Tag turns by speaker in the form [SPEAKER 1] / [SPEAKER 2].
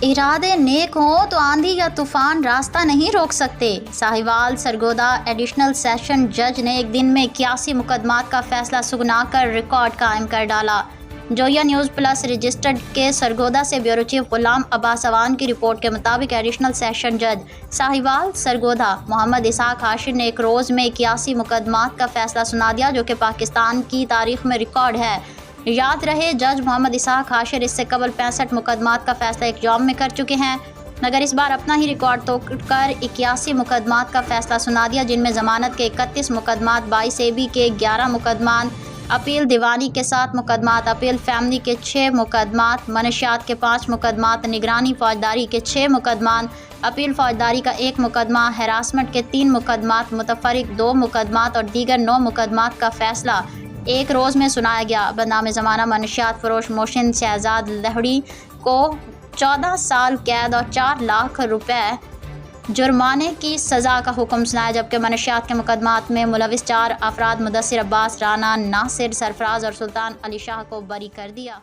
[SPEAKER 1] इरादे नेक हों तो आंधी या तूफान रास्ता नहीं रोक सकते। साहिवाल सरगोदा एडिशनल सेशन जज ने एक दिन में 81 मुकदमात का फैसला सुनाकर रिकॉर्ड कायम कर डाला। जोया न्यूज़ प्लस रजिस्टर्ड के सरगोदा से ब्यूरो चीफ गुलाम अब्बास अवान की रिपोर्ट के मुताबिक एडिशनल सेशन जज साहिवाल सरगोदा मोहम्मद इसाक हाशिर ने एक रोज़ में 81 मुकदमात का फैसला सुना दिया, जो कि पाकिस्तान की तारीख में रिकॉर्ड है। याद रहे, जज मोहम्मद इसाक हाशिर इससे कबल 65 मुकदमात का फैसला एक यौम में कर चुके हैं, मगर इस बार अपना ही रिकॉर्ड तोड़कर 81 मुकदमात का फैसला सुना दिया, जिनमें ज़मानत के 31 मुकदमात, 22 AB के 11 मुकदमात, अपील दीवानी के 7 मुकदमात, अपील फैमिली के 6 मुकदमात, मनशियात के 5 मुकदमात, निगरानी फौजदारी के 6 मुकदमात, अपील फौजदारी का 1 मुकदमा, हरासमेंट के 3 मुकदमात, मुतफरिक 2 मुकदमात और दीगर 9 मुकदमात का फैसला एक रोज़ में सुनाया गया। बदनाम ज़माना मनशियात फरोश मोहसिन शहजाद लहड़ी को 14 साल कैद और 4 लाख रुपए जुर्माने की सज़ा का हुक्म सुनाया, जबकि मनशियात के मुकदमात में मुलविस 4 अफराद मुदस्सिर अब्बास, राना, नासिर, सरफराज और सुल्तान अली शाह को बरी कर दिया।